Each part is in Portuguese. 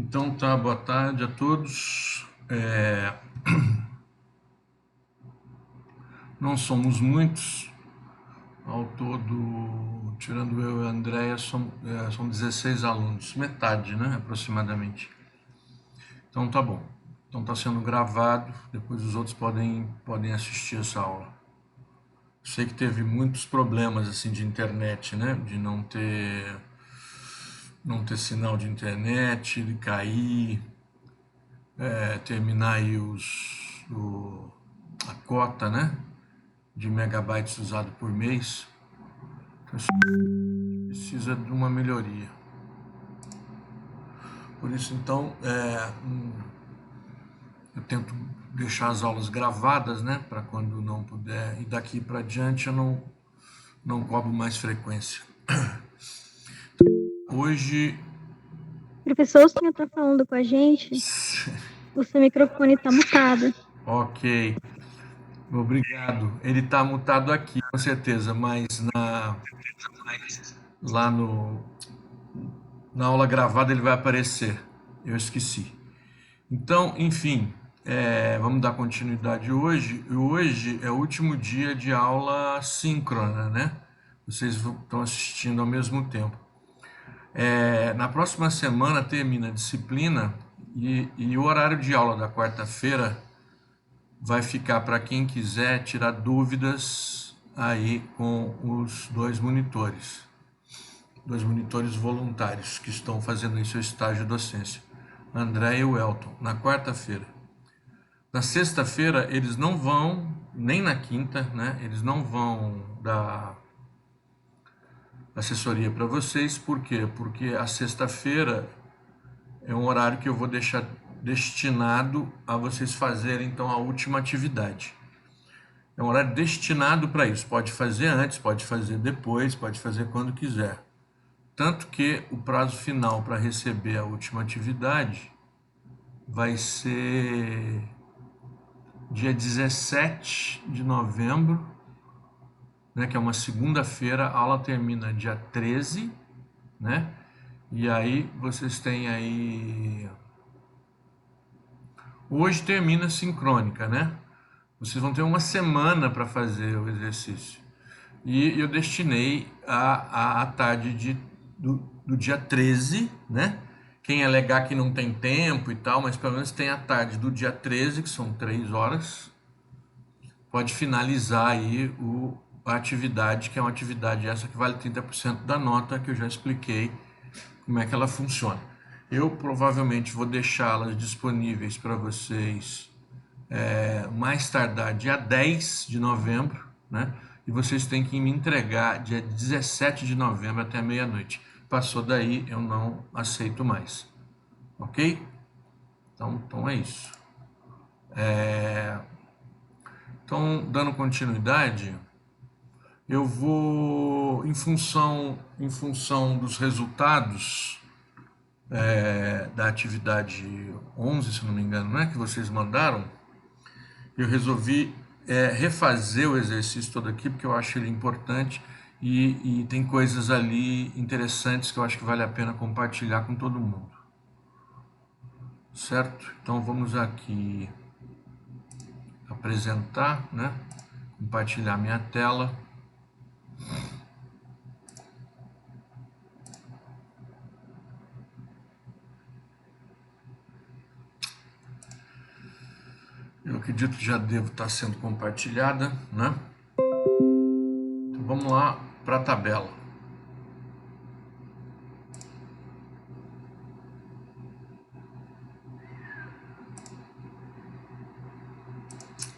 Então tá, boa tarde a todos. Não somos muitos, ao todo, tirando eu e a Andrea, são 16 alunos, metade, né, aproximadamente. Então tá bom. Então tá sendo gravado, depois os outros podem assistir essa aula. Sei que teve muitos problemas assim de internet, né, de não ter sinal de internet, de cair, terminar aí a cota, né, de megabytes usado por mês. Então, isso precisa de uma melhoria. Por isso, então, eu tento deixar as aulas gravadas, né, para quando não puder, e daqui para diante eu não cobro mais frequência. Hoje... Professor, o senhor está falando com a gente? O seu microfone está mutado. Ok, obrigado. Ele está mutado aqui, com certeza, mas lá na aula gravada ele vai aparecer. Eu esqueci. Então, enfim, vamos dar continuidade hoje. Hoje é o último dia de aula síncrona, né? Vocês estão assistindo ao mesmo tempo. Na próxima semana termina a disciplina e o horário de aula da quarta-feira vai ficar para quem quiser tirar dúvidas aí com os dois monitores voluntários que estão fazendo aí seu estágio de docência, André e o Elton, na quarta-feira. Na sexta-feira eles não vão, nem na quinta, né? Eles não vão dar assessoria para vocês. Por quê? Porque a sexta-feira é um horário que eu vou deixar destinado a vocês fazerem então a última atividade. É um horário destinado para isso. Pode fazer antes, pode fazer depois, pode fazer quando quiser. Tanto que o prazo final para receber a última atividade vai ser dia 17 de novembro, né, que é uma segunda-feira. A aula termina dia 13, né? E aí vocês têm aí... Hoje termina sincrônica, né? Vocês vão ter uma semana para fazer o exercício. E eu destinei a tarde do dia 13, né? Quem alegar que não tem tempo e tal, mas pelo menos tem a tarde do dia 13, que são 3 horas, pode finalizar aí a atividade, que é uma atividade essa que vale 30% da nota, que eu já expliquei como é que ela funciona. Eu provavelmente vou deixá-las disponíveis para vocês mais tardar dia 10 de novembro, né? E vocês têm que me entregar dia 17 de novembro até meia-noite. Passou daí, eu não aceito mais. Ok? Então é isso. Então, dando continuidade, eu vou, em função dos resultados da atividade 11, se não me engano, né, que vocês mandaram, eu resolvi refazer o exercício todo aqui, porque eu acho ele importante e tem coisas ali interessantes que eu acho que vale a pena compartilhar com todo mundo. Certo? Então vamos aqui apresentar, né? Compartilhar minha tela. Eu acredito que já devo estar sendo compartilhada, né? Então vamos lá para a tabela.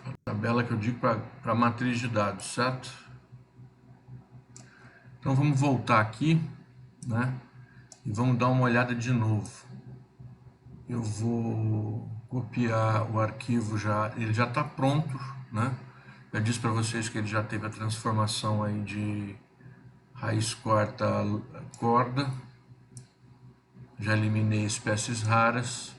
A tabela que eu digo para a matriz de dados, certo? Então vamos voltar aqui, né? E vamos dar uma olhada de novo. Eu vou copiar o arquivo ele já está pronto, né? Já disse para vocês que ele já teve a transformação aí de raiz quarta corda. Já eliminei espécies raras.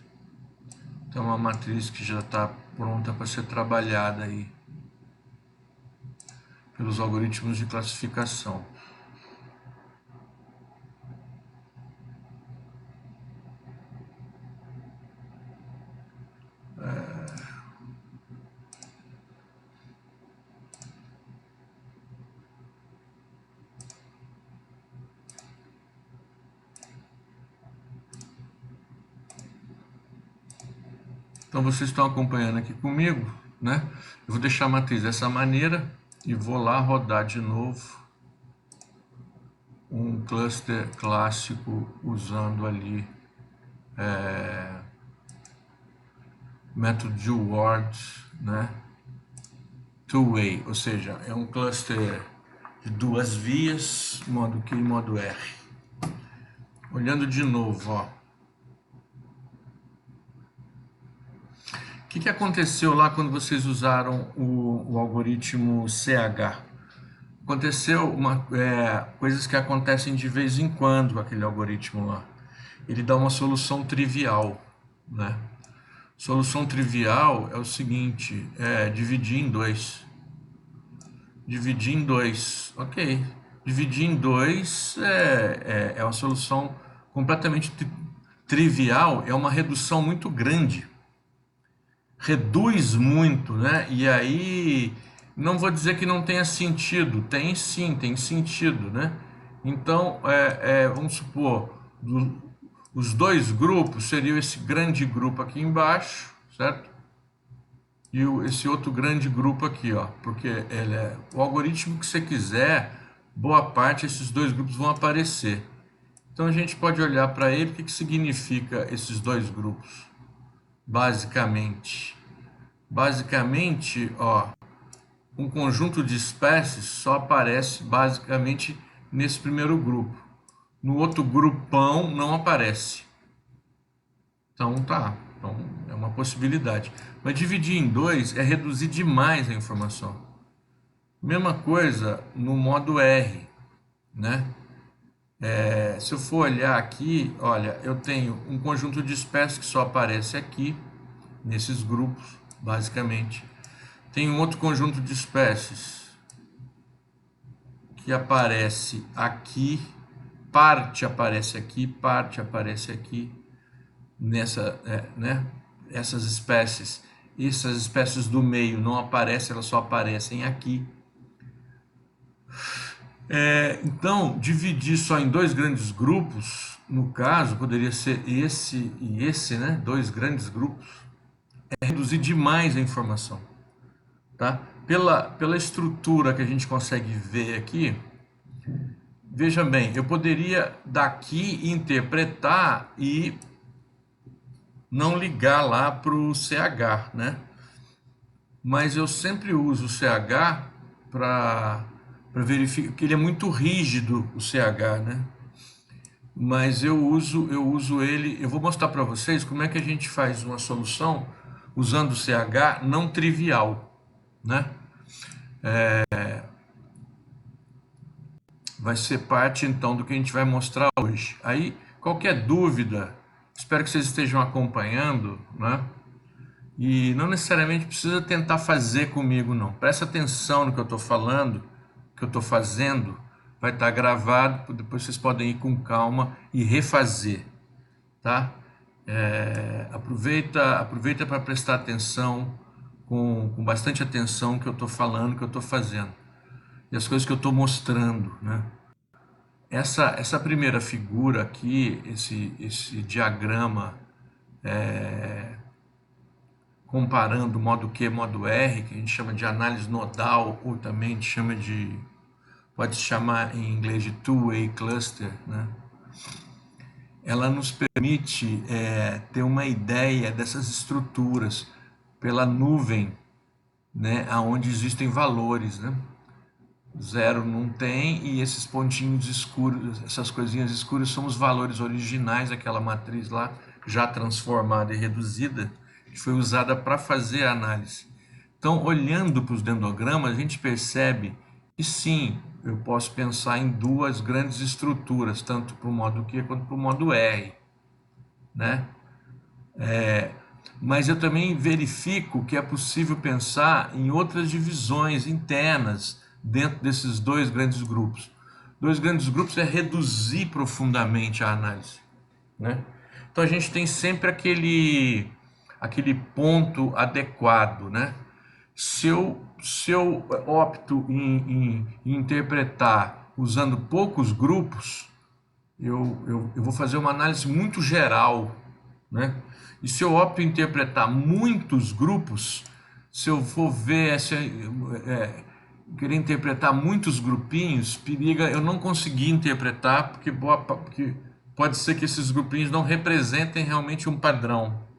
Então é uma matriz que já está pronta para ser trabalhada aí pelos algoritmos de classificação. Então, vocês estão acompanhando aqui comigo, né? Eu vou deixar a matriz dessa maneira e vou lá rodar de novo um cluster clássico usando ali método de word, né? Two-way, ou seja, é um cluster de duas vias, modo Q e modo R. Olhando de novo, ó. O que aconteceu lá quando vocês usaram o algoritmo CH? Aconteceu coisas que acontecem de vez em quando com aquele algoritmo lá. Ele dá uma solução trivial, né? Solução trivial é o seguinte, dividir em dois. Dividir em dois, ok. Dividir em dois é uma solução completamente trivial, é uma redução muito grande. Reduz muito, né? E aí, não vou dizer que não tenha sentido, tem sim, tem sentido, né? Então, vamos supor, os dois grupos seriam esse grande grupo aqui embaixo, certo? E esse outro grande grupo aqui, ó, porque ele o algoritmo que você quiser, boa parte esses dois grupos vão aparecer. Então a gente pode olhar para ele, o que significa esses dois grupos, basicamente. Basicamente, ó, um conjunto de espécies só aparece basicamente nesse primeiro grupo. No outro grupão não aparece. Então tá, então é uma possibilidade. Mas dividir em dois é reduzir demais a informação. Mesma coisa no modo R, né? Se eu for olhar aqui, olha, eu tenho um conjunto de espécies que só aparece aqui, nesses grupos, basicamente. Tem um outro conjunto de espécies que aparece aqui, parte aparece aqui, nessa, né? Essas espécies do meio não aparecem, elas só aparecem aqui. Então, dividir só em dois grandes grupos, no caso, poderia ser esse e esse, né? Dois grandes grupos, é reduzir demais a informação, tá? Pela estrutura que a gente consegue ver aqui, veja bem, eu poderia daqui interpretar e não ligar lá para o CH, né? Mas eu sempre uso o CH para verificar, que ele é muito rígido, o CH, né? Mas eu uso ele, eu vou mostrar para vocês como é que a gente faz uma solução usando o CH não trivial, né? Vai ser parte então do que a gente vai mostrar hoje. Aí, qualquer dúvida, espero que vocês estejam acompanhando, né? E não necessariamente precisa tentar fazer comigo, não. Presta atenção no que eu estou falando, que eu estou fazendo, vai estar gravado, depois vocês podem ir com calma e refazer, tá? Aproveita para prestar atenção, com bastante atenção, que eu estou falando, que eu estou fazendo, e as coisas que eu estou mostrando, né? Essa primeira figura aqui, esse diagrama comparando modo Q e modo R, que a gente chama de análise nodal, ou também pode se chamar em inglês de two-way cluster, né? Ela nos permite ter uma ideia dessas estruturas pela nuvem, né, onde existem valores, né? Zero não tem, e esses pontinhos escuros, essas coisinhas escuras, são os valores originais daquela matriz lá, já transformada e reduzida, que foi usada para fazer a análise. Então, olhando para os dendrogramas, a gente percebe que sim, eu posso pensar em duas grandes estruturas, tanto para o modo Q quanto para o modo R, né? Mas eu também verifico que é possível pensar em outras divisões internas dentro desses dois grandes grupos. Dois grandes grupos é reduzir profundamente a análise, né? Então a gente tem sempre aquele ponto adequado, né? Se eu opto em interpretar usando poucos grupos, eu vou fazer uma análise muito geral, né? E se eu opto em interpretar muitos grupos, se eu for ver, querer interpretar muitos grupinhos, periga eu não conseguir interpretar, porque pode ser que esses grupinhos não representem realmente um padrão.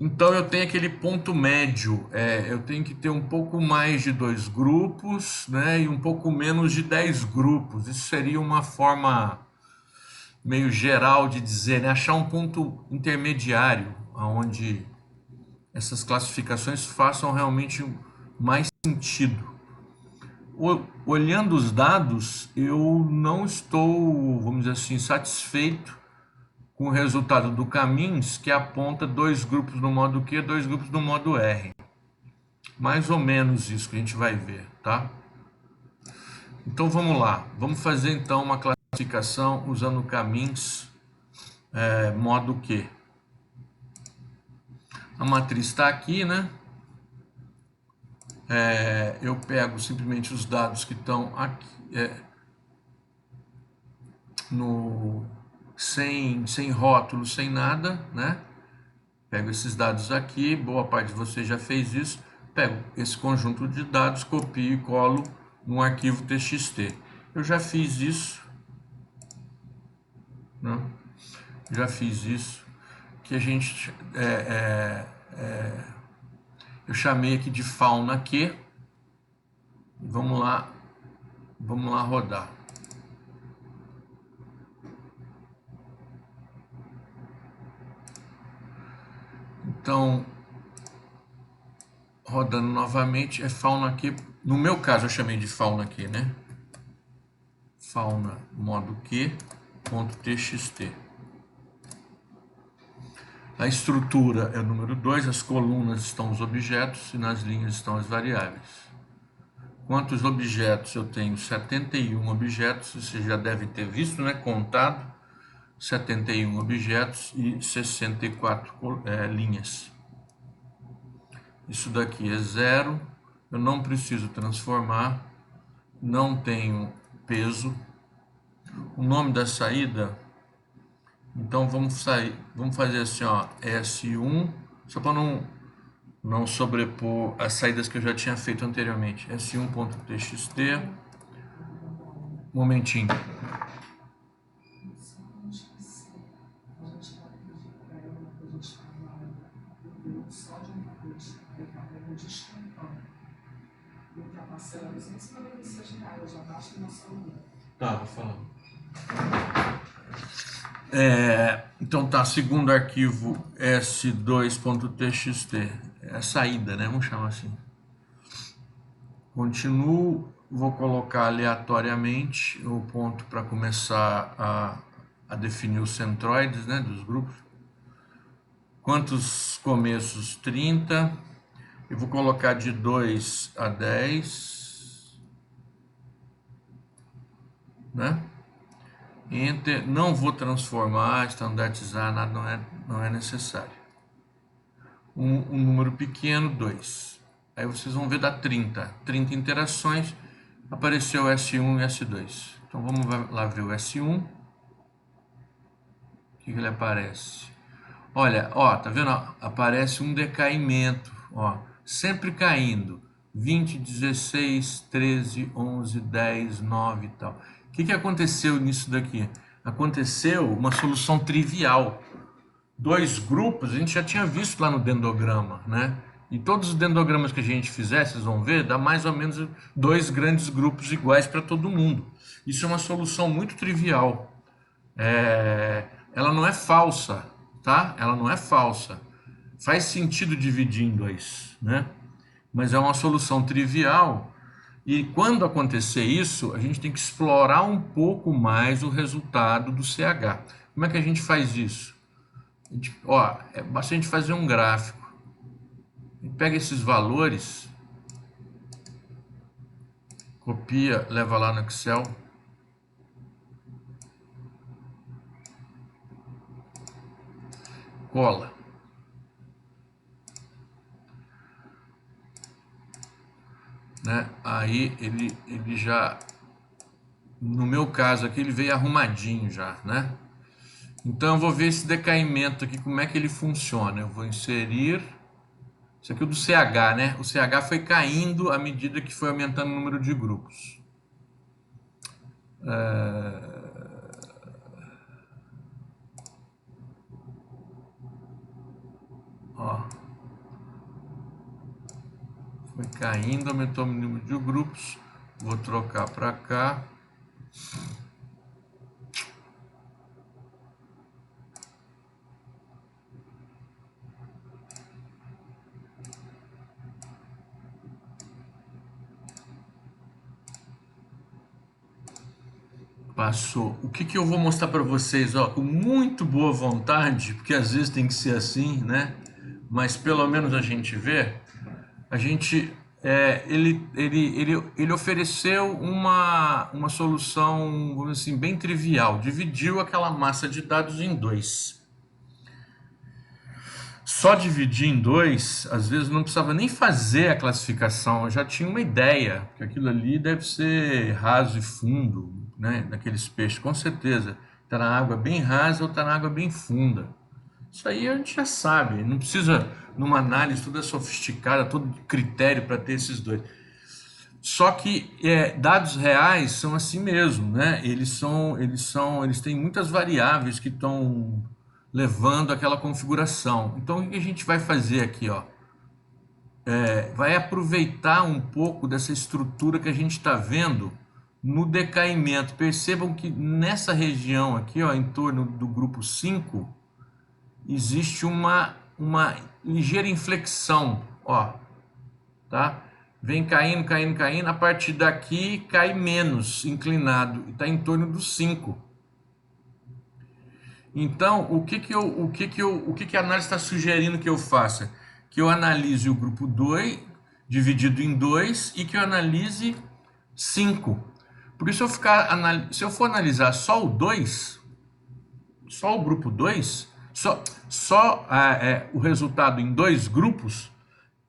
Então eu tenho aquele ponto médio, eu tenho que ter um pouco mais de 2 grupos, né, e um pouco menos de 10 grupos. Isso seria uma forma meio geral de dizer, né, achar um ponto intermediário, onde essas classificações façam realmente mais sentido. Olhando os dados, eu não estou, vamos dizer assim, satisfeito com o resultado do Caminhos, que aponta 2 grupos no modo Q, 2 grupos no modo R. Mais ou menos isso que a gente vai ver, tá? Então vamos lá, vamos fazer então uma classificação usando Caminhos modo Q. A matriz está aqui, né? Eu pego simplesmente os dados que estão aqui, sem rótulo, sem nada, né? Pego esses dados aqui, boa parte de vocês já fez isso. Pego esse conjunto de dados, copio e colo num arquivo TXT. Eu já fiz isso, né? Já fiz isso, que a gente eu chamei aqui de fauna Q. Vamos lá rodar. Então, rodando novamente, é fauna Q. No meu caso, eu chamei de fauna Q, né? Fauna modo Q.txt. A estrutura é o número 2, as colunas estão os objetos e nas linhas estão as variáveis. Quantos objetos eu tenho? 71 objetos, você já deve ter visto, né? Contado. 71 objetos e 64 linhas. Isso daqui é 0, eu não preciso transformar, não tenho peso. O nome da saída, então vamos fazer assim, ó, S1, só para não sobrepor as saídas que eu já tinha feito anteriormente. S1.txt, momentinho. Tá, vou falar. Então tá, segundo arquivo S2.txt, é a saída, né? Vamos chamar assim. Continuo, vou colocar aleatoriamente o ponto para começar a definir os centroides, né, dos grupos. Quantos começos? 30. Eu vou colocar de 2 a 10. Né? Enter. Não vou transformar, estandartizar, nada, não é necessário. Um número pequeno, 2. Aí vocês vão ver da 30. 30 interações, apareceu o S1 e S2. Então vamos lá ver o S1. O que ele aparece? Olha, ó, tá vendo? Aparece um decaimento, ó, sempre caindo. 20, 16, 13, 11, 10, 9 e tal. O que aconteceu nisso daqui? Aconteceu uma solução trivial. 2 grupos, a gente já tinha visto lá no dendrograma, né? E todos os dendrogramas que a gente fizer, vocês vão ver, dá mais ou menos 2 grandes grupos iguais para todo mundo. Isso é uma solução muito trivial. Ela não é falsa, tá? Ela não é falsa. Faz sentido dividir em 2, né? Mas é uma solução trivial. E quando acontecer isso, a gente tem que explorar um pouco mais o resultado do CH. Como é que a gente faz isso? Basta a gente fazer um gráfico. A gente pega esses valores, copia, leva lá no Excel. Cola. Né? Aí ele já, no meu caso aqui, ele veio arrumadinho já, né? Então eu vou ver esse decaimento aqui, como é que ele funciona. Eu vou inserir, isso aqui é o do CH, né? O CH foi caindo à medida que foi aumentando o número de grupos. Ó, foi caindo, aumentou o número de grupos. Vou trocar para cá. Passou. O que eu vou mostrar para vocês, ó, com muito boa vontade, porque às vezes tem que ser assim, né? Mas pelo menos a gente vê. A gente, ele ofereceu uma solução, vamos dizer assim, bem trivial. Dividiu aquela massa de dados em dois. Só dividir em dois, às vezes não precisava nem fazer a classificação, eu já tinha uma ideia, que aquilo ali deve ser raso e fundo, né, daqueles peixes, com certeza. Está na água bem rasa ou está na água bem funda. Isso aí a gente já sabe, não precisa, numa análise toda sofisticada, todo critério para ter esses dois. Só que dados reais são assim mesmo, né? Eles têm muitas variáveis que estão levando àquela configuração. Então, o que a gente vai fazer aqui, ó? Vai aproveitar um pouco dessa estrutura que a gente está vendo no decaimento. Percebam que nessa região aqui, ó, em torno do grupo 5, existe uma ligeira inflexão, ó, tá? Vem caindo, caindo, caindo, a partir daqui cai menos inclinado, e está em torno dos 5. Então, o que a análise está sugerindo que eu faça? Que eu analise o grupo 2, dividido em 2, e que eu analise 5. Porque se eu for analisar só o 2, só o grupo 2, o resultado em 2 grupos,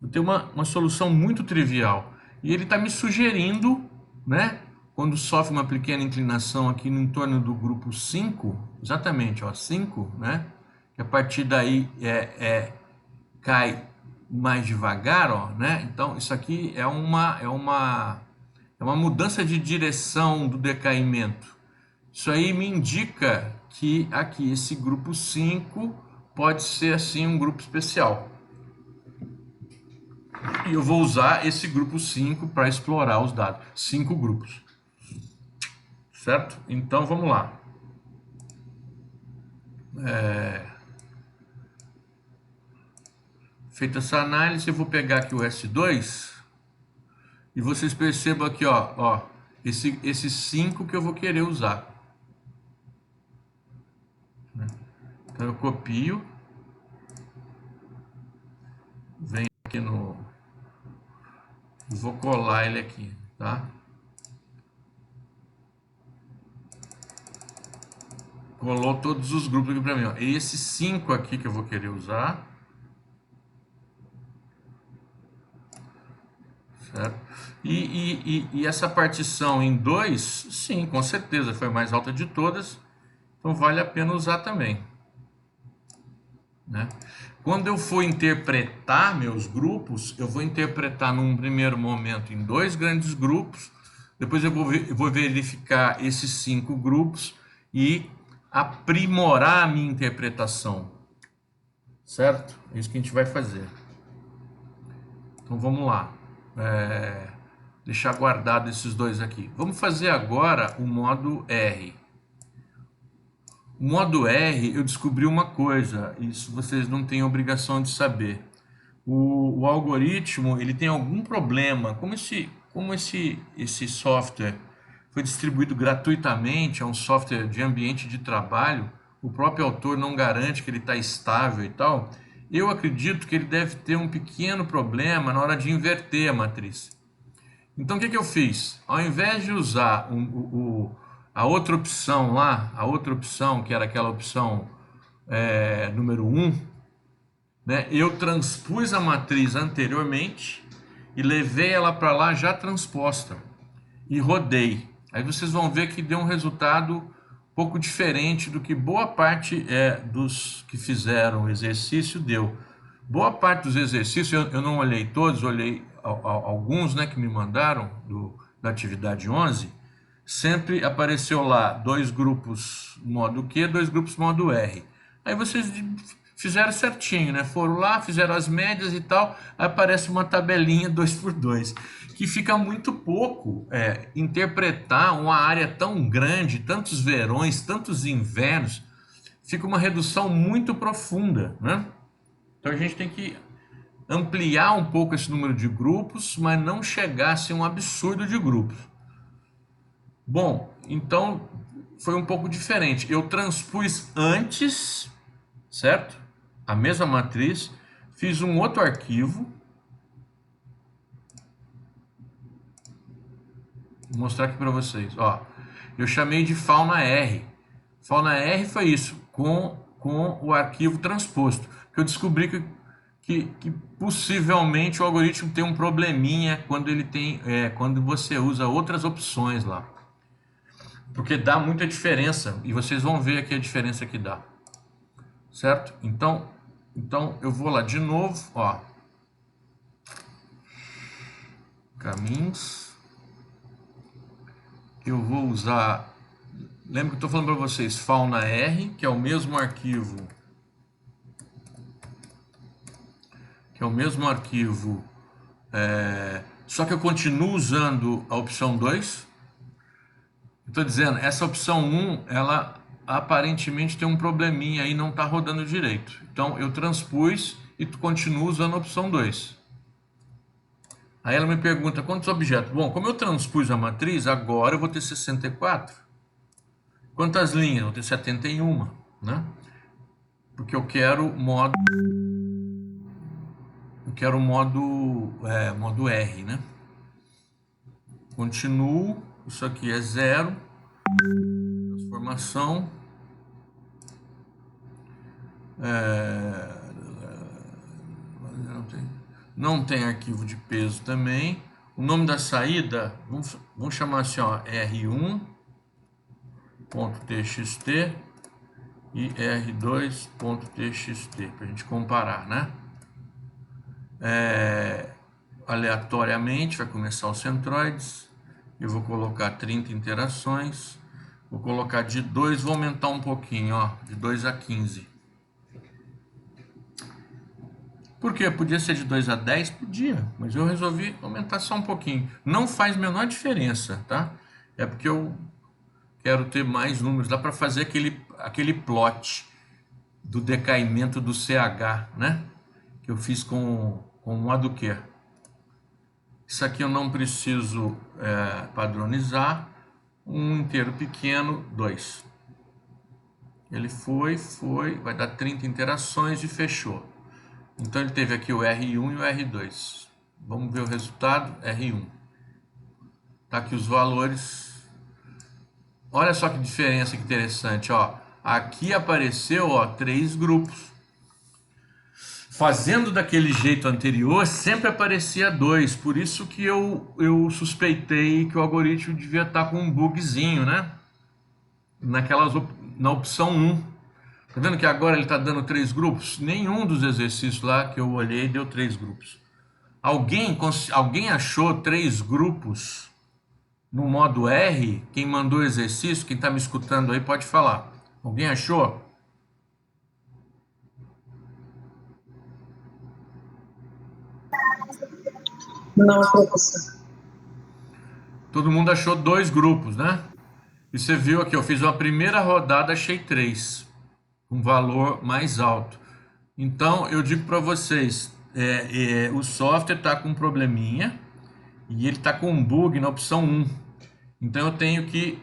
vou ter uma solução muito trivial. E ele está me sugerindo, né? Quando sofre uma pequena inclinação aqui no entorno do grupo 5, exatamente, ó, 5, né? Que a partir daí cai mais devagar, ó, né? Então, isso aqui é uma mudança de direção do decaimento. Isso aí me indica que aqui esse grupo 5 pode ser assim um grupo especial. E eu vou usar esse grupo 5 para explorar os dados. 5 grupos. Certo? Então, vamos lá. Feita essa análise, eu vou pegar aqui o S2 e vocês percebam aqui, ó, esses 5 que eu vou querer usar. Então, eu copio, venho aqui vou colar ele aqui, tá? Colou todos os grupos aqui para mim, ó. E esses 5 aqui que eu vou querer usar. Certo? E essa partição em 2, sim, com certeza, foi a mais alta de todas. Então, vale a pena usar também. Né? Quando eu for interpretar meus grupos, eu vou interpretar num primeiro momento em 2 grandes grupos. Depois eu vou verificar esses 5 grupos e aprimorar a minha interpretação, certo? É isso que a gente vai fazer. Então vamos lá, deixar guardado esses 2 aqui. Vamos fazer agora o modo R. O modo R, eu descobri uma coisa, isso vocês não têm obrigação de saber. O algoritmo, ele tem algum problema, como esse software foi distribuído gratuitamente, é um software de ambiente de trabalho, o próprio autor não garante que ele está estável e tal, eu acredito que ele deve ter um pequeno problema na hora de inverter a matriz. Então, o que eu fiz? Ao invés de usar a outra opção lá, que era aquela opção número 1, né, eu transpus a matriz anteriormente e levei ela para lá já transposta e rodei. Aí vocês vão ver que deu um resultado um pouco diferente do que boa parte dos que fizeram o exercício deu. Boa parte dos exercícios, eu não olhei todos, olhei alguns, né, que me mandaram da atividade 11, sempre apareceu lá 2 grupos modo Q, 2 grupos modo R. Aí vocês fizeram certinho, né? Foram lá, fizeram as médias e tal, aí aparece uma tabelinha 2 por 2, que fica muito pouco interpretar uma área tão grande, tantos verões, tantos invernos, fica uma redução muito profunda, né? Então a gente tem que ampliar um pouco esse número de grupos, mas não chegar a ser um absurdo de grupos. Bom, então foi um pouco diferente. Eu transpus antes, certo? A mesma matriz, fiz um outro arquivo. Vou mostrar aqui para vocês. Ó, eu chamei de fauna R. Fauna R foi isso, com o arquivo transposto. Que eu descobri que possivelmente o algoritmo tem um probleminha quando você usa outras opções lá. Porque dá muita diferença, e vocês vão ver aqui a diferença que dá. Certo? Então eu vou lá de novo, ó. Caminhos. Eu vou usar, lembra que eu estou falando para vocês, fauna R, que é o mesmo arquivo, só que eu continuo usando a opção 2. Estou dizendo, essa opção 1, ela aparentemente tem um probleminha aí, não está rodando direito. Então eu transpus e continuo usando a opção 2. Aí ela me pergunta quantos objetos. Bom, como eu transpus a matriz, agora eu vou ter 64. Quantas linhas? Eu vou ter 71, né? Porque eu quero modo modo R, né? Continuo, isso aqui é 0. Transformação. Não tem arquivo de peso também. O nome da saída, vamos chamar assim, ó, R1.txt e R2.txt, para a gente comparar, né? Aleatoriamente vai começar os centroides. Eu vou colocar 30 interações. Vou colocar de 2, vou aumentar um pouquinho, ó, de 2 a 15. Por quê? Podia ser de 2 a 10? Podia, mas eu resolvi aumentar só um pouquinho. Não faz a menor diferença, tá? É porque eu quero ter mais números. Dá para fazer aquele plot do decaimento do CH, né? Que eu fiz com o modo Q. Isso aqui eu não preciso padronizar. Um inteiro pequeno, 2. Ele foi, vai dar 30 interações e fechou. Então ele teve aqui o R1 e o R2. Vamos ver o resultado, R1. Tá aqui os valores. Olha só que diferença que interessante, ó. Aqui apareceu, ó, 3 grupos. Fazendo daquele jeito anterior, sempre aparecia 2. Por isso que eu suspeitei que o algoritmo devia estar com um bugzinho, né? Na opção 1. Tá vendo que agora ele está dando 3 grupos? Nenhum dos exercícios lá que eu olhei deu 3 grupos. Alguém achou 3 grupos no modo R? Quem mandou o exercício, quem está me escutando aí pode falar. Alguém achou? Não, professor. Todo mundo achou 2 grupos, né? E você viu aqui, eu fiz uma primeira rodada, achei 3. Um valor mais alto. Então, eu digo para vocês, o software está com um probleminha e ele está com um bug na opção 1. Então, eu tenho que...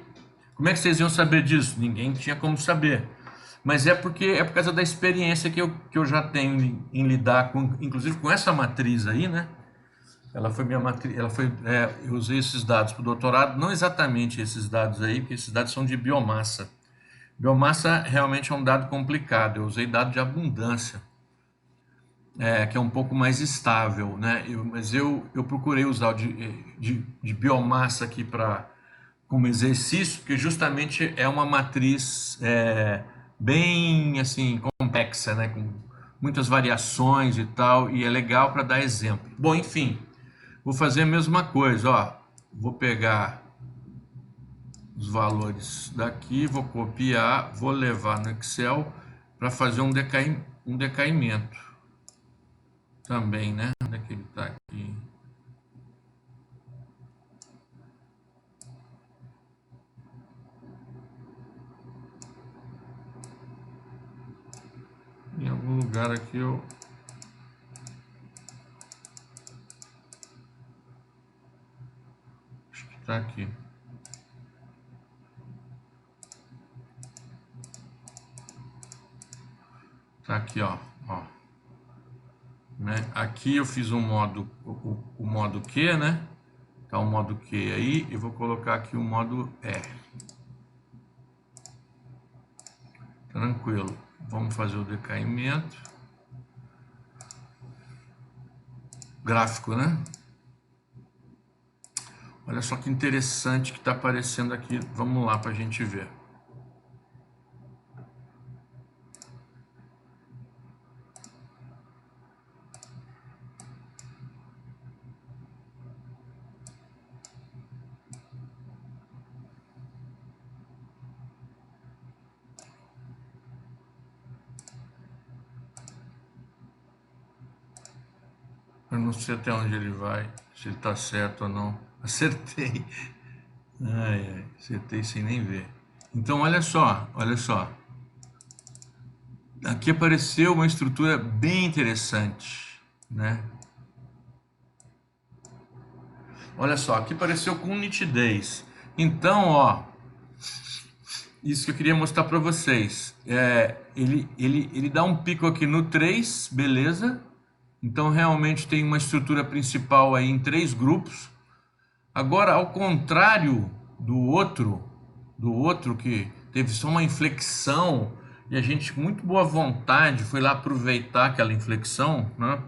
Como é que vocês iam saber disso? Ninguém tinha como saber. Mas é por causa da experiência que eu já tenho em lidar com, inclusive com essa matriz aí, né? Ela foi minha matriz, eu usei esses dados para o doutorado, não exatamente esses dados aí, porque esses dados são de biomassa. Biomassa realmente é um dado complicado. Eu usei dado de abundância, que é um pouco mais estável, né? Mas eu procurei usar o de biomassa aqui para como exercício, porque justamente é uma matriz bem assim complexa, né? Com muitas variações e tal, e é legal para dar exemplo. Bom, enfim, vou fazer a mesma coisa, ó. Vou pegar os valores daqui, vou copiar, vou levar no Excel para fazer um decaimento também, né? Onde é que ele está aqui? Em algum lugar aqui eu... Acho que está aqui. Tá aqui, ó. Né? Aqui eu fiz um modo, o modo Q, né? Tá o modo Q aí, eu vou colocar aqui o modo R. Tranquilo. Vamos fazer o decaimento. Gráfico, né? Olha só que interessante que está aparecendo aqui. Vamos lá para a gente ver. Eu não sei até onde ele vai, se ele está certo ou não. Acertei. Acertei sem nem ver. Então, olha só, olha só. Aqui apareceu uma estrutura bem interessante, né? Olha só, aqui apareceu com nitidez. Então, ó, isso que eu queria mostrar para vocês. Ele dá um pico aqui no 3, beleza? Então, realmente tem uma estrutura principal aí em 3 grupos. Agora, ao contrário do outro que teve só uma inflexão e a gente, com muito boa vontade, foi lá aproveitar aquela inflexão, né?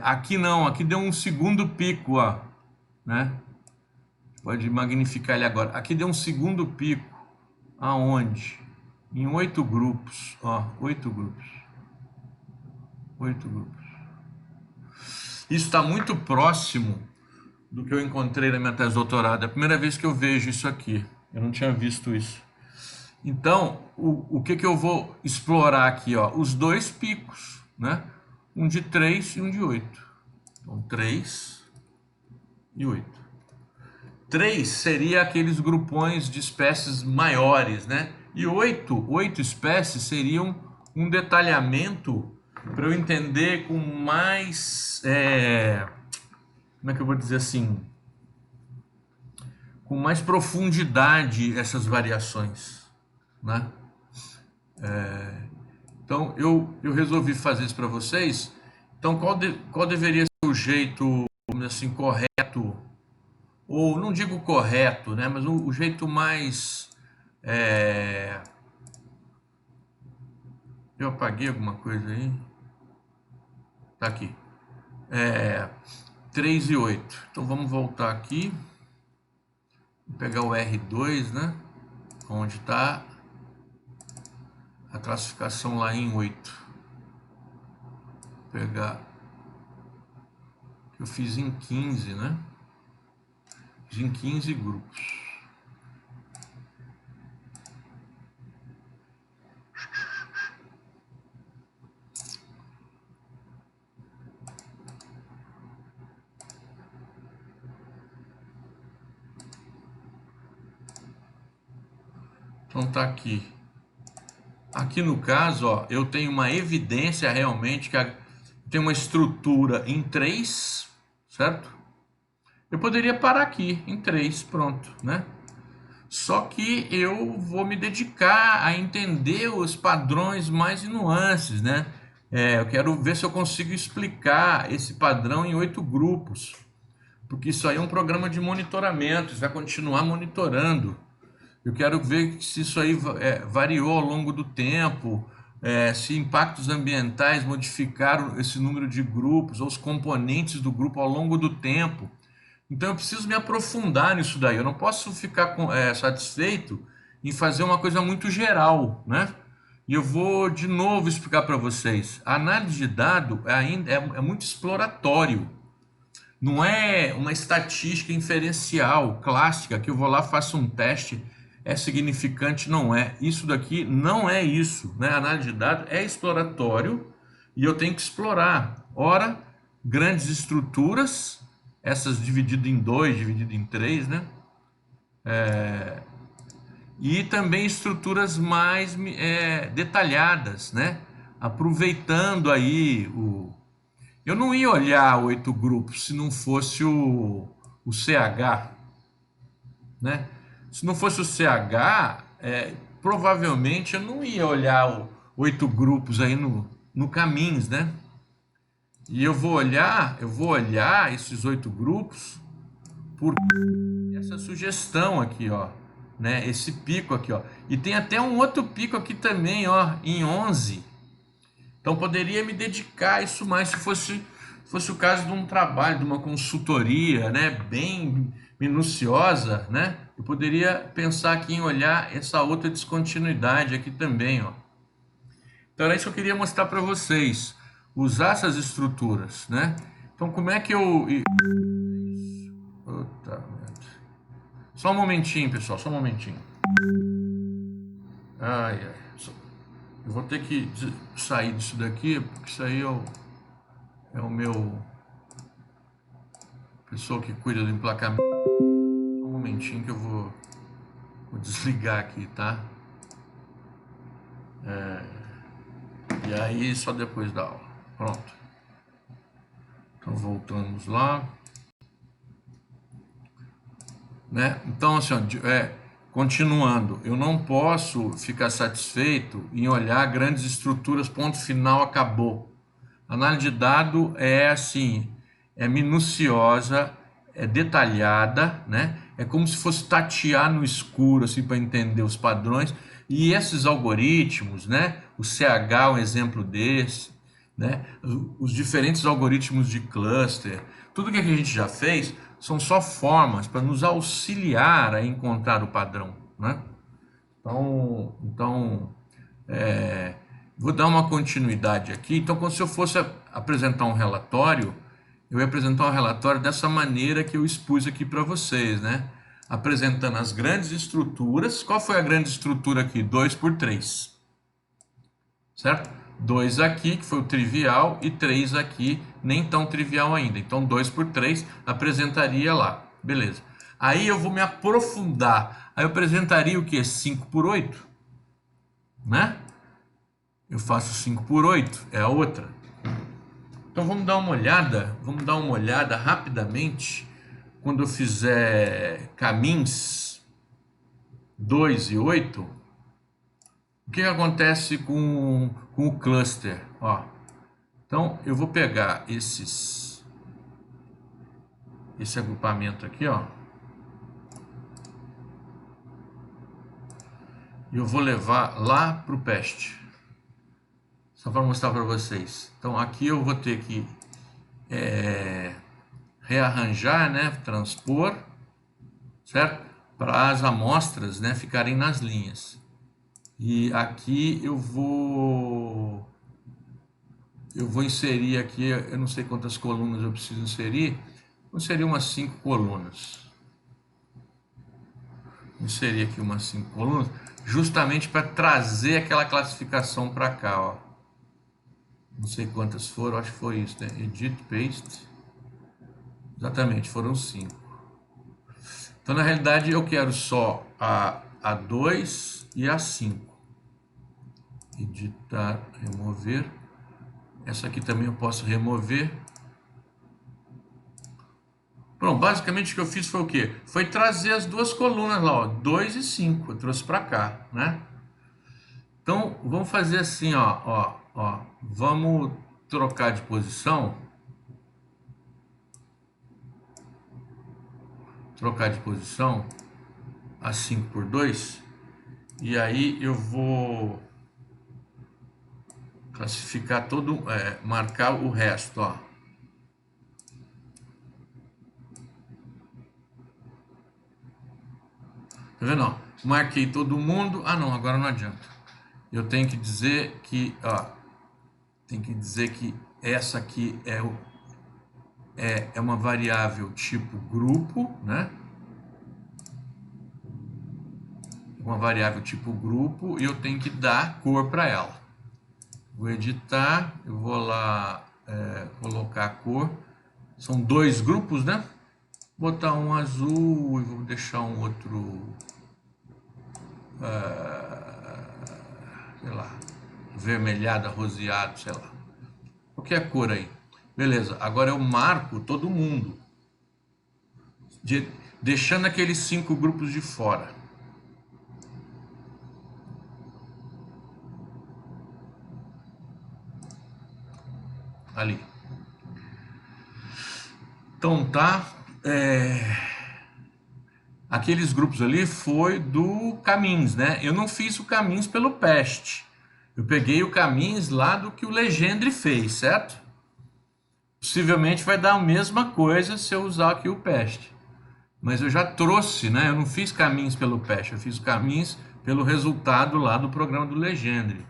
Aqui não, aqui deu um segundo pico, ó, né? Pode magnificar ele agora. Aqui deu um segundo pico. Aonde? Em 8 grupos, ó, 8 grupos. 8 grupos. Isso está muito próximo do que eu encontrei na minha tese de doutorado. É a primeira vez que eu vejo isso aqui. Eu não tinha visto isso. Então, o que eu vou explorar aqui? Ó? Os 2 picos, né? Um de 3 e um de 8. Então, 3 e 8. 3 seria aqueles grupões de espécies maiores, né? E 8 espécies seriam um detalhamento para eu entender com mais... como é que eu vou dizer assim? Com mais profundidade essas variações, né? Então, eu resolvi fazer isso para vocês. Então, qual deveria ser o jeito, assim, correto, ou não digo correto, né? Mas o jeito mais... Eu apaguei alguma coisa aí? Tá aqui. 3 e 8. Então, vamos voltar aqui. Vou pegar o R2, né? Onde está a classificação lá em 8. Vou pegar... Eu fiz em 15, né? Fiz em 15 grupos. Então tá aqui. Aqui no caso, ó, eu tenho uma evidência realmente que tem uma estrutura em 3, certo? Eu poderia parar aqui em 3, pronto, né? Só que eu vou me dedicar a entender os padrões mais e nuances, né? Eu quero ver se eu consigo explicar esse padrão em 8 grupos, porque isso aí é um programa de monitoramento, vai continuar monitorando. Eu quero ver se isso aí variou ao longo do tempo, se impactos ambientais modificaram esse número de grupos ou os componentes do grupo ao longo do tempo. Então eu preciso me aprofundar nisso daí. Eu não posso ficar satisfeito em fazer uma coisa muito geral, né? E eu vou de novo explicar para vocês. A análise de dado ainda é muito exploratório. Não é uma estatística inferencial clássica que eu vou lá, faço um teste, é significante, não é. Isso daqui não é isso, né? A análise de dados é exploratório e eu tenho que explorar. Ora, grandes estruturas, essas dividido em dois, dividido em três, né? E também estruturas mais detalhadas, né? Aproveitando aí o... Eu não ia olhar 8 grupos se não fosse o CH, né? Se não fosse o CH, provavelmente eu não ia olhar 8 grupos aí no Caminhos, né? E eu vou olhar esses 8 grupos por essa sugestão aqui, ó, né? Esse pico aqui, ó. E tem até um outro pico aqui também, ó, em 11. Então poderia me dedicar a isso mais se fosse o caso de um trabalho, de uma consultoria, né, bem minuciosa, né? Eu poderia pensar aqui em olhar essa outra descontinuidade aqui também, ó. Então era isso que eu queria mostrar para vocês, usar essas estruturas, né? Então como é que eu... Puta merda. Só um momentinho, pessoal, só um momentinho. Ai, ai. Eu vou ter que sair disso daqui, porque isso aí é o meu pessoa que cuida do emplacamento. Um momentinho que eu vou desligar aqui, tá? E aí só depois da aula. Pronto. Então voltamos lá. Né? Então, assim, ó, continuando, eu não posso ficar satisfeito em olhar grandes estruturas, ponto final, acabou. A análise de dado é assim, é minuciosa, é detalhada, né? É como se fosse tatear no escuro, assim, para entender os padrões. E esses algoritmos, né? O CH é um exemplo desse, né? Os diferentes algoritmos de cluster, tudo que a gente já fez são só formas para nos auxiliar a encontrar o padrão, né? Então vou dar uma continuidade aqui. Então, quando se eu fosse apresentar um relatório, eu ia apresentar um relatório dessa maneira que eu expus aqui para vocês, né? Apresentando as grandes estruturas. Qual foi a grande estrutura aqui? 2 por 3, certo? 2 aqui, que foi o trivial, e 3 aqui, nem tão trivial ainda. Então, 2 por 3 apresentaria lá. Beleza. Aí eu vou me aprofundar. Aí eu apresentaria o quê? 5 por 8, né? Eu faço 5 por 8, é a outra. Então vamos dar uma olhada rapidamente. Quando eu fizer caminhos 2 e 8, o que acontece com o cluster? Ó, então eu vou pegar esse agrupamento aqui, ó, e eu vou levar lá para o PEST. Só para mostrar para vocês. Então aqui eu vou ter que rearranjar, né, transpor, certo? Para as amostras, né, ficarem nas linhas. E aqui eu vou inserir aqui, eu não sei quantas colunas eu preciso inserir, vou inserir umas 5 colunas. Inserir aqui umas 5 colunas, justamente para trazer aquela classificação para cá, ó. Não sei quantas foram, acho que foi isso, né? Edit, paste. Exatamente, foram 5. Então, na realidade, eu quero só a 2 e a 5. Editar, remover. Essa aqui também eu posso remover. Pronto, basicamente o que eu fiz foi o quê? Foi trazer as duas colunas lá, ó, 2 e 5. Eu trouxe para cá, né? Então, vamos fazer assim, ó. Vamos trocar de posição. Trocar de posição a 5 por 2. E aí eu vou classificar todo, marcar o resto, ó. vendo? Ó, marquei todo mundo. Ah, não, agora não adianta. Eu tenho que dizer que, ó, tem que dizer que essa aqui é uma variável tipo grupo, né? Uma variável tipo grupo e eu tenho que dar cor para ela. Vou editar, eu vou lá colocar a cor. São dois grupos, né? Vou botar um azul e vou deixar um outro, sei lá, vermelhado, roseado, sei lá. Qualquer cor aí. Beleza, agora eu marco todo mundo, deixando aqueles 5 grupos de fora. Ali. Então tá. Aqueles grupos ali foi do Camins, né? Eu não fiz o Camins pelo Pest. Eu peguei o Camins lá do que o Legendre fez, certo? Possivelmente vai dar a mesma coisa se eu usar aqui o Pest. Mas eu já trouxe, né? Eu não fiz Camins pelo Pest, eu fiz Camins pelo resultado lá do programa do Legendre.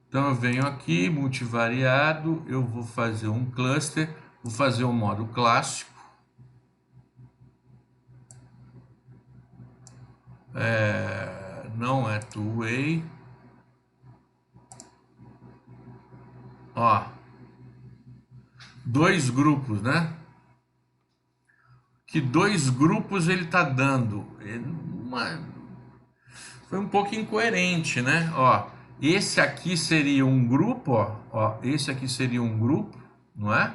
Então eu venho aqui, multivariado, eu vou fazer um cluster, vou fazer um modo clássico. Não é two-way. Ó, dois grupos, né? Que dois grupos ele tá dando? Foi um pouco incoerente, né? Ó, esse aqui seria um grupo, ó, esse aqui seria um grupo, não é?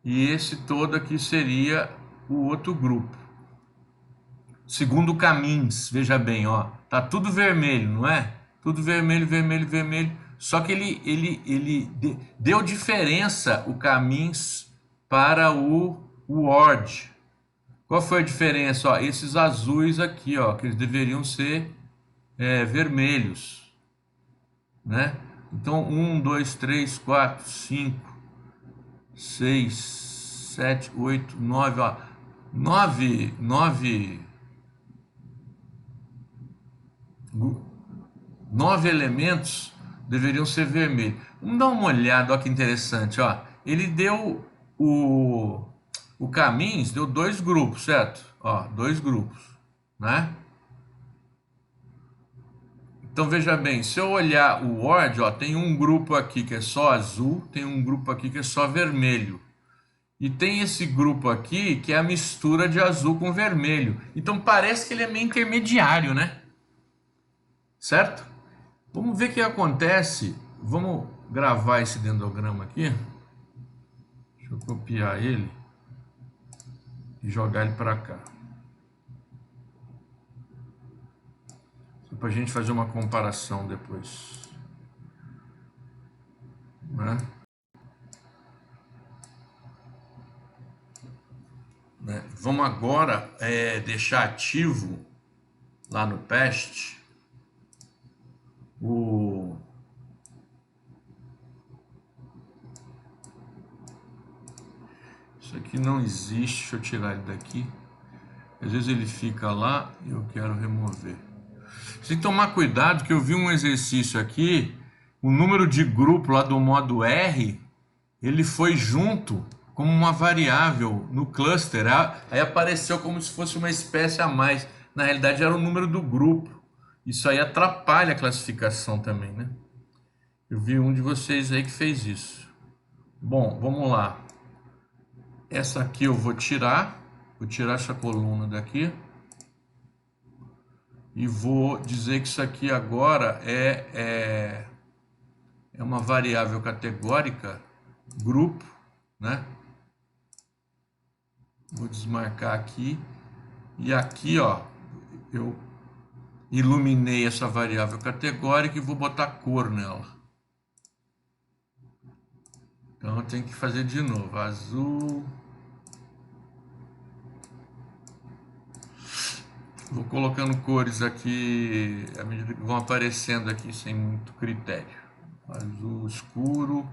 E esse todo aqui seria o outro grupo. Segundo Camins, veja bem, ó, tá tudo vermelho, não é? Tudo vermelho, vermelho, vermelho. Só que ele deu diferença o Camins para o Word. Qual foi a diferença? Ó, esses azuis aqui, ó, que eles deveriam ser vermelhos, né? Então, 1, 2, 3, 4, 5, 6, 7, 8, 9, ó. 9 elementos deveriam ser vermelhos. Vamos dar uma olhada, olha que interessante, ó. Ele deu o Camins deu dois grupos, certo? Ó, dois grupos, né? Então veja bem, se eu olhar o Word, ó, tem um grupo aqui que é só azul, tem um grupo aqui que é só vermelho. E tem esse grupo aqui que é a mistura de azul com vermelho. Então parece que ele é meio intermediário, né? Certo? Vamos ver o que acontece. Vamos gravar esse dendrograma aqui. Deixa eu copiar ele e jogar ele para cá. Só para a gente fazer uma comparação depois. Né? Vamos agora deixar ativo lá no Pest isso aqui não existe, deixa eu tirar ele daqui. Às vezes ele fica lá e eu quero remover. Você tem que tomar cuidado que eu vi um exercício aqui, o número de grupo lá do modo R, ele foi junto como uma variável no cluster, aí apareceu como se fosse uma espécie a mais. Na realidade era o número do grupo. Isso aí atrapalha a classificação também, né? Eu vi um de vocês aí que fez isso. Bom, vamos lá. Essa aqui eu vou tirar essa coluna daqui. E vou dizer que isso aqui agora é uma variável categórica, grupo, né? Vou desmarcar aqui. E aqui, ó, eu iluminei essa variável categórica e vou botar cor nela. Então eu tenho que fazer de novo, azul. Vou colocando cores aqui, à medida que vão aparecendo aqui, sem muito critério. Azul escuro.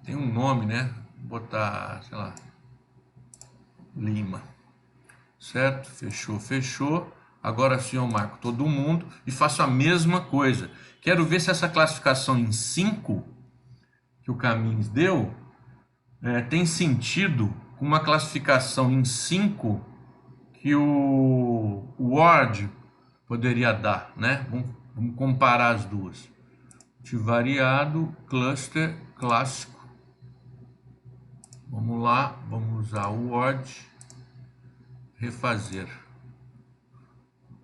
Tem um nome, né? Vou botar, sei lá, lima. certo? Fechou, fechou. Agora sim eu marco todo mundo e faço a mesma coisa. Quero ver se essa classificação em 5 que o Caminhos deu tem sentido com uma classificação em 5 que o Word poderia dar, né? Vamos comparar as duas. Multivariado, cluster, clássico. Vamos lá, vamos usar o Word, refazer.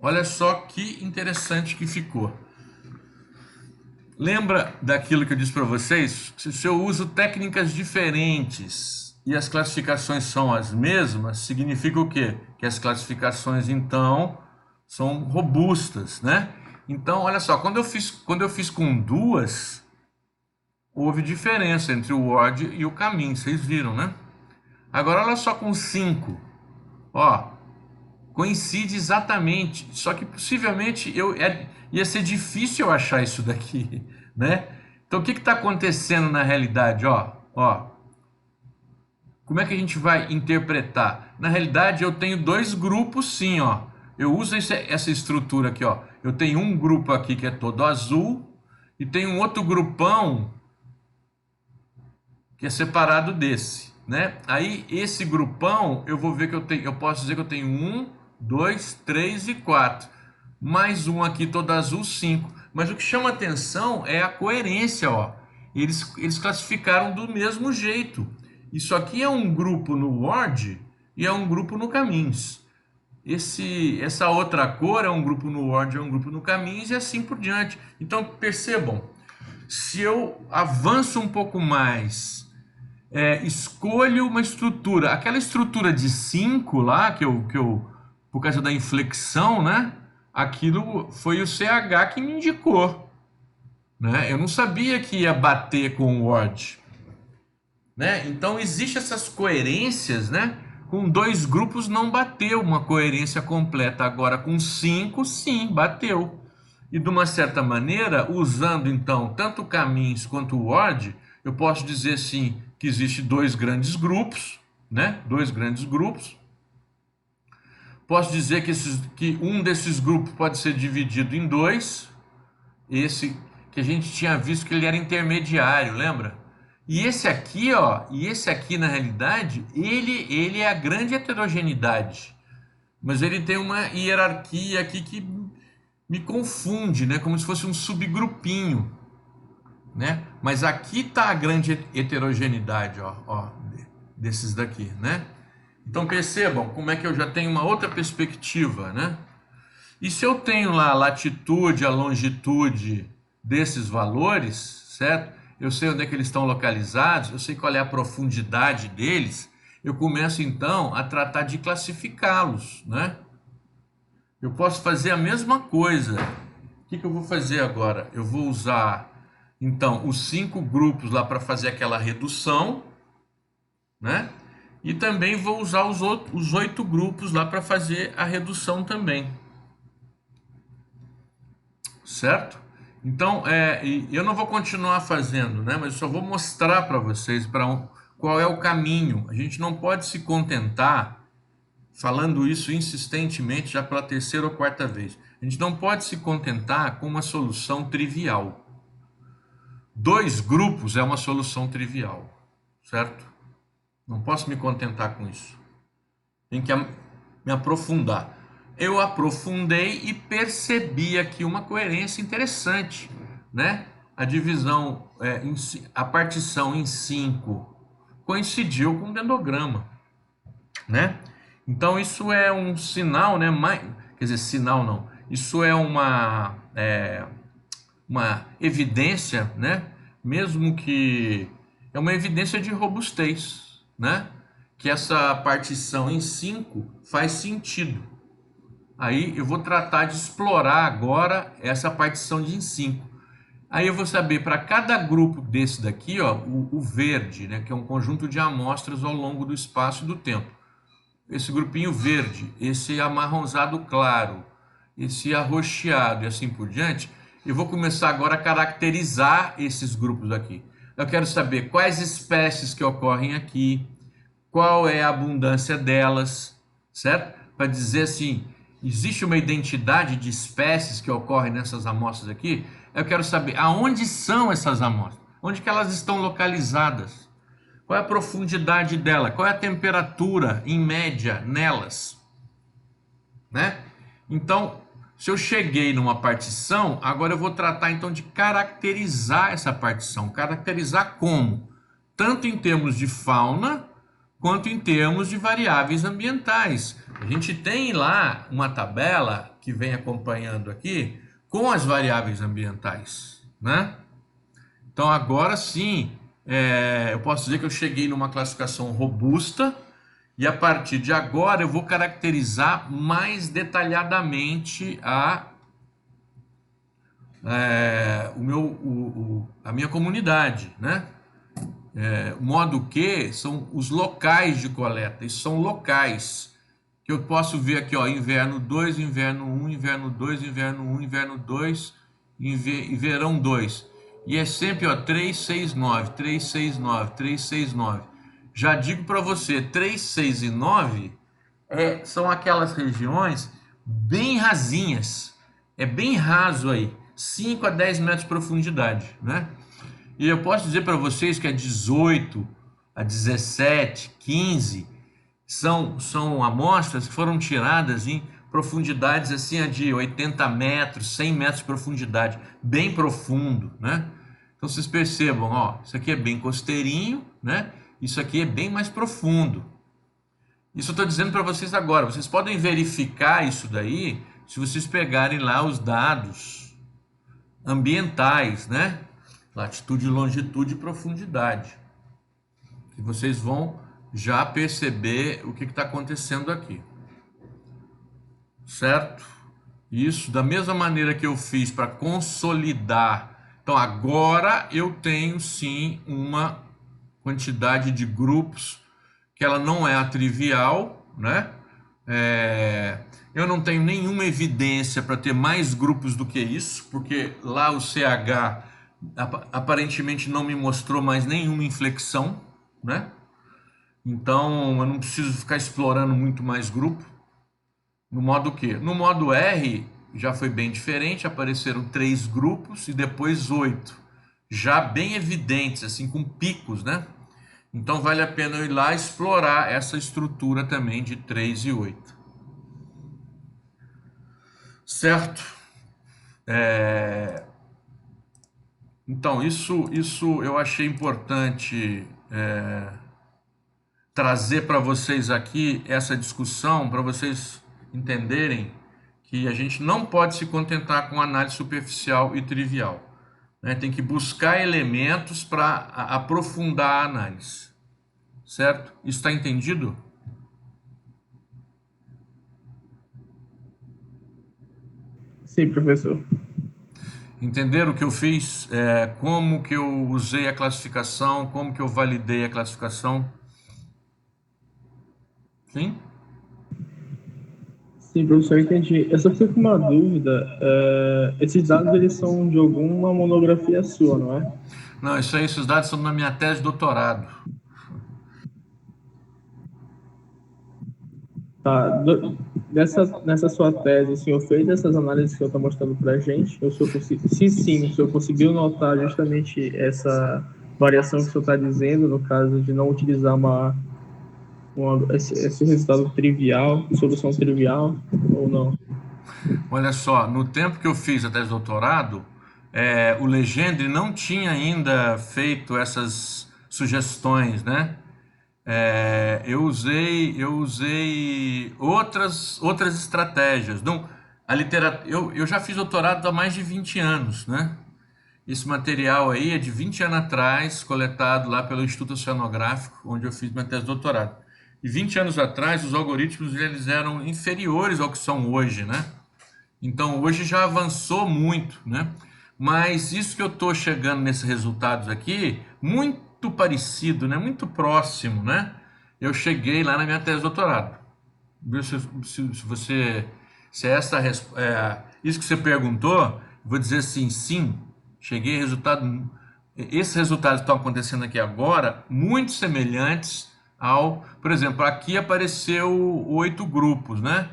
Olha só que interessante que ficou. Lembra daquilo que eu disse para vocês? Se eu uso técnicas diferentes e as classificações são as mesmas, significa o quê? Que as classificações, então, são robustas, né? Então, olha só, quando eu fiz com duas, houve diferença entre o Word e o Caminho, vocês viram, né? Agora, olha só com 5, ó, coincide exatamente, só que possivelmente ia ser difícil eu achar isso daqui, né? Então, o que está acontecendo na realidade, ó? Como é que a gente vai interpretar? Na realidade, eu tenho dois grupos, sim, ó. Eu uso essa estrutura aqui, ó. Eu tenho um grupo aqui que é todo azul e tem um outro grupão que é separado desse, né? Aí esse grupão, eu vou ver que eu posso dizer que eu tenho 1, 2, 3 e 4. Mais um aqui todo azul, 5. Mas o que chama atenção é a coerência, ó. Eles classificaram do mesmo jeito. Isso aqui é um grupo no Word e é um grupo no Caminhos. Essa outra cor é um grupo no Word, é um grupo no Caminhos e assim por diante. Então percebam, se eu avanço um pouco mais, escolho uma estrutura, aquela estrutura de 5 lá, que eu por causa da inflexão, né? Aquilo foi o CH que me indicou, né? Eu não sabia que ia bater com o Word, né? Então existe essas coerências, né? Com dois grupos não bateu uma coerência completa, agora com 5 sim bateu. E de uma certa maneira, usando então tanto o Caminhos quanto o Word, eu posso dizer sim que existe dois grandes grupos, né? Dois grandes grupos. Posso dizer que um desses grupos pode ser dividido em dois. Esse que a gente tinha visto que ele era intermediário, lembra? E esse aqui, ó, na realidade, ele é a grande heterogeneidade. Mas ele tem uma hierarquia aqui que me confunde, né? Como se fosse um subgrupinho, né? Mas aqui está a grande heterogeneidade, ó, desses daqui, né? Então percebam como é que eu já tenho uma outra perspectiva, né? E se eu tenho lá a latitude, a longitude desses valores, certo? Eu sei onde é que eles estão localizados, eu sei qual é a profundidade deles, eu começo então a tratar de classificá-los, né? Eu posso fazer a mesma coisa. O que eu vou fazer agora? Eu vou usar então os 5 grupos lá para fazer aquela redução, né? E também vou usar os 8 grupos lá para fazer a redução também. Certo? Então, eu não vou continuar fazendo, né? Mas eu só vou mostrar para vocês qual é o caminho. A gente não pode se contentar, falando isso insistentemente já pela terceira ou quarta vez. A gente não pode se contentar com uma solução trivial. 2 grupos é uma solução trivial, certo? Não posso me contentar com isso. Tem que me aprofundar. Eu aprofundei e percebi aqui uma coerência interessante, né? A divisão, a partição em 5 coincidiu com o dendrograma, né? Então isso é um sinal, né? Quer dizer, sinal não. Isso é uma evidência, né? Mesmo que é uma evidência de robustez, né? Que essa partição em 5 faz sentido. Aí eu vou tratar de explorar agora essa partição de em 5. Aí eu vou saber para cada grupo desse daqui, ó, o verde, né? Que é um conjunto de amostras ao longo do espaço e do tempo. Esse grupinho verde, esse amarronzado claro, esse arroxeado e assim por diante, eu vou começar agora a caracterizar esses grupos aqui. Eu quero saber quais espécies que ocorrem aqui, qual é a abundância delas, certo? para dizer assim, existe uma identidade de espécies que ocorre nessas amostras aqui, eu quero saber aonde são essas amostras, onde que elas estão localizadas, qual é a profundidade dela, qual é a temperatura em média nelas, né? Então, se eu cheguei numa partição, agora eu vou tratar então de caracterizar essa partição. Caracterizar como? Tanto em termos de fauna, quanto em termos de variáveis ambientais. A gente tem lá uma tabela que vem acompanhando aqui com as variáveis ambientais, né? Então agora sim, eu posso dizer que eu cheguei numa classificação robusta e a partir de agora eu vou caracterizar mais detalhadamente a minha comunidade, né? Modo que são os locais de coleta, isso são locais que eu posso ver aqui, ó, inverno 2, inverno 1, inverno 2, inverno 1, inverno 2 e verão 2. E é sempre, ó, 3, 6, 9, 3, 6, 9, 3, 6, 9. Já digo para você, 3, 6 e 9 são aquelas regiões bem rasinhas, é bem raso aí, 5 a 10 metros de profundidade, né? E eu posso dizer para vocês que a 18, a 17, 15 são amostras que foram tiradas em profundidades assim de 80 metros, 100 metros de profundidade, bem profundo, né? Então vocês percebam, ó, isso aqui é bem costeirinho, né? Isso aqui é bem mais profundo. Isso eu estou dizendo para vocês agora. Vocês podem verificar isso daí se vocês pegarem lá os dados ambientais, né? Latitude, longitude e profundidade. E vocês vão já perceber o que está acontecendo aqui. Certo? Isso, da mesma maneira que eu fiz para consolidar. Então, agora eu tenho sim uma quantidade de grupos que ela não é a trivial, né? Eu não tenho nenhuma evidência para ter mais grupos do que isso, porque lá o CH aparentemente não me mostrou mais nenhuma inflexão, né? Então eu não preciso ficar explorando muito mais grupo. No modo Q. No modo R já foi bem diferente, apareceram 3 grupos e depois 8, já bem evidentes, assim, com picos, né? Então vale a pena eu ir lá explorar essa estrutura também de 3 e 8. Certo? Então, isso eu achei importante trazer para vocês aqui essa discussão, para vocês entenderem que a gente não pode se contentar com análise superficial e trivial, né? Tem que buscar elementos para aprofundar a análise. Certo? Isso está entendido? Sim, professor. Entenderam o que eu fiz? Como que eu usei a classificação? Como que eu validei a classificação? Sim? Sim, professor, entendi. Eu só fiquei com uma dúvida. Esses dados, eles são de alguma monografia sua, não é? Não, esses dados são na minha tese de doutorado. Tá. Nessa sua tese, o senhor fez essas análises que o senhor está mostrando para a gente? Se sim, o senhor conseguiu notar justamente essa variação que o senhor está dizendo, no caso de não utilizar esse resultado trivial, solução trivial, ou não? Olha só, no tempo que eu fiz a tese de doutorado, o Legendre não tinha ainda feito essas sugestões, né? Eu usei outras estratégias. Não, eu já fiz doutorado há mais de 20 anos, né? Esse material aí é de 20 anos atrás, coletado lá pelo Instituto Oceanográfico, onde eu fiz minha tese de doutorado. E 20 anos atrás, os algoritmos eles eram inferiores ao que são hoje, né? Então, hoje já avançou muito, né? Mas isso que eu estou chegando nesses resultados aqui, muito parecido, né? Muito próximo, né? Eu cheguei lá na minha tese de doutorado. Isso que você perguntou, vou dizer assim, sim, cheguei a resultado. Esses resultados que estão acontecendo aqui agora, muito semelhantes Por exemplo, aqui apareceu 8 grupos, né?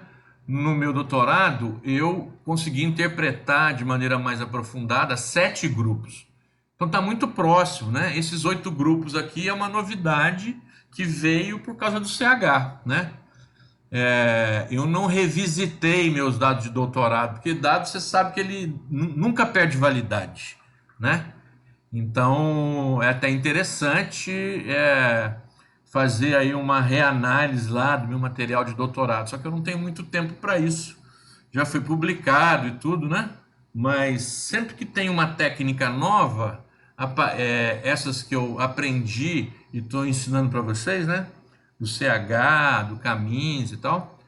No meu doutorado, eu consegui interpretar de maneira mais aprofundada 7 grupos. Então está muito próximo, né? Esses 8 grupos aqui é uma novidade que veio por causa do CH, né? Eu não revisitei meus dados de doutorado, porque dados você sabe que ele nunca perde validade, né? Então é até interessante fazer aí uma reanálise lá do meu material de doutorado, só que eu não tenho muito tempo para isso. Já foi publicado e tudo, né? Mas sempre que tem uma técnica nova, essas que eu aprendi e estou ensinando para vocês, né? Do CH, do Caminhos e tal,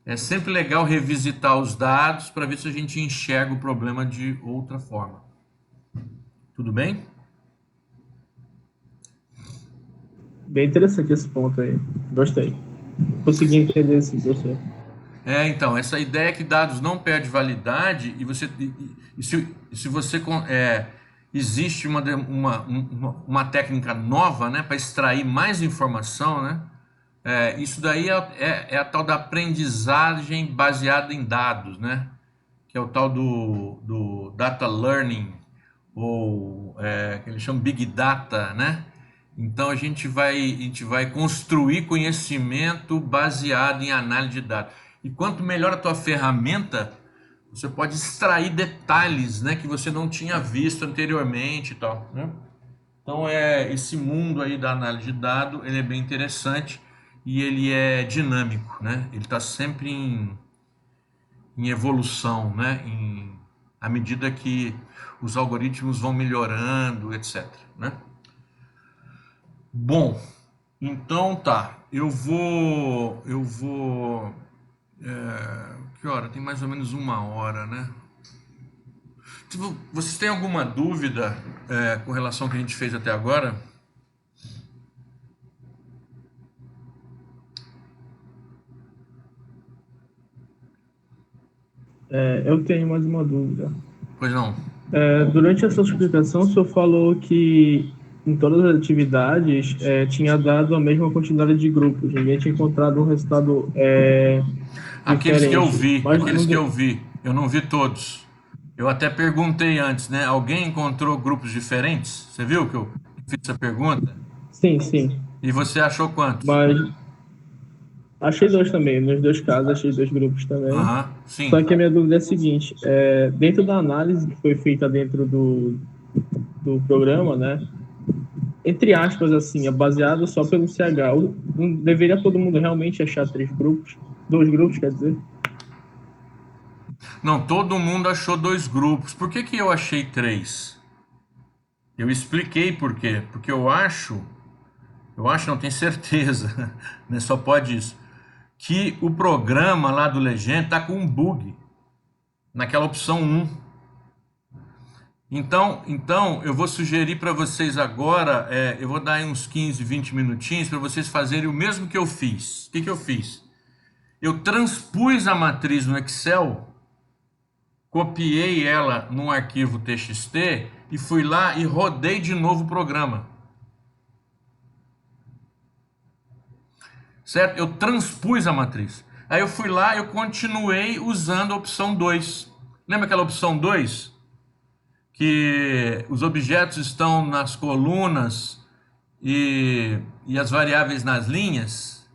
é sempre legal revisitar os dados para ver se a gente enxerga o problema de outra forma. Tudo bem? Bem interessante esse ponto aí. Gostei. Consegui entender esse você. Então, essa ideia que dados não perdem validade se você existe uma técnica nova, né, para extrair mais informação, né? Isso daí é a tal da aprendizagem baseada em dados, né? Que é o tal do data learning, ou que eles chamam Big Data, né? Então a gente vai construir conhecimento baseado em análise de dados. E quanto melhor a tua ferramenta, você pode extrair detalhes, né, que você não tinha visto anteriormente e tal, né? Então esse mundo aí da análise de dados, ele é bem interessante e ele é dinâmico, né? Ele está sempre em evolução, né? À medida que os algoritmos vão melhorando, etc, né? Bom, então tá. Que hora? Tem mais ou menos 1 hora, né? Vocês têm alguma dúvida com relação ao que a gente fez até agora? Eu tenho mais uma dúvida. Pois não. Durante a sua explicação, o senhor falou que em todas as atividades tinha dado a mesma quantidade de grupos. Ninguém tinha encontrado um resultado Aqueles que eu vi, diferente. eu não vi todos. Eu até perguntei antes, né? Alguém encontrou grupos diferentes? Você viu que eu fiz essa pergunta? Sim, sim. E você achou quantos? Mas achei 2 também. Nos 2 casos, achei 2 grupos também. Sim. Só que a minha dúvida é a seguinte: dentro da análise que foi feita dentro do programa, né? Entre aspas, assim, é baseado só pelo CH. Não deveria todo mundo realmente achar 3 grupos? 2 grupos, quer dizer? Não, todo mundo achou 2 grupos. Por que eu achei 3? Eu expliquei por quê. Porque eu acho, não tenho certeza, né? Só pode isso, que o programa lá do Legend está com um bug naquela opção 1. Então eu vou sugerir para vocês agora, eu vou dar aí uns 15, 20 minutinhos para vocês fazerem o mesmo que eu fiz. O que eu fiz? Eu transpus a matriz no Excel, copiei ela num arquivo TXT e fui lá e rodei de novo o programa. Certo? Eu transpus a matriz. Aí eu fui lá e eu continuei usando a opção 2. Lembra aquela opção 2? Que os objetos estão nas colunas e as variáveis nas linhas,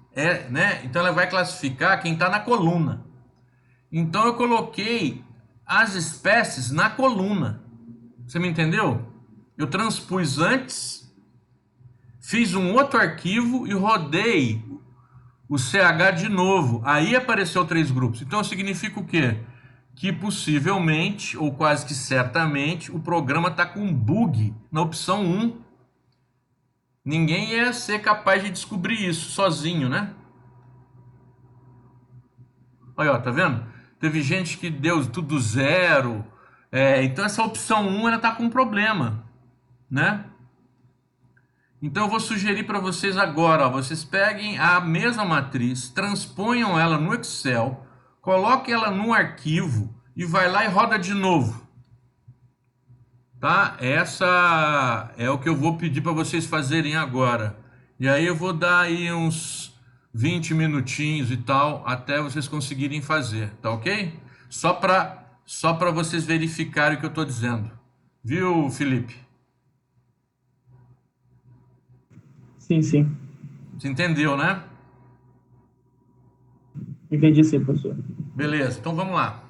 né? Então ela vai classificar quem está na coluna. Então eu coloquei as espécies na coluna. Você me entendeu? Eu transpus antes, fiz um outro arquivo e rodei o CH de novo. Aí apareceu 3 grupos. Então significa o quê? Que possivelmente, ou quase que certamente, o programa está com um bug na opção 1. Ninguém ia ser capaz de descobrir isso sozinho, né? Olha, ó, tá vendo? Teve gente que deu tudo 0. Então essa opção 1 ela está com um problema, né? Então eu vou sugerir para vocês agora, ó, vocês peguem a mesma matriz, transponham ela no Excel, coloque ela num arquivo e vai lá e roda de novo. Tá? Essa é o que eu vou pedir para vocês fazerem agora. E aí eu vou dar aí uns 20 minutinhos e tal, até vocês conseguirem fazer, tá ok? Só para vocês verificarem o que eu estou dizendo. Viu, Felipe? Sim, sim. Você entendeu, né? Entendi sim, professor. Beleza, então vamos lá.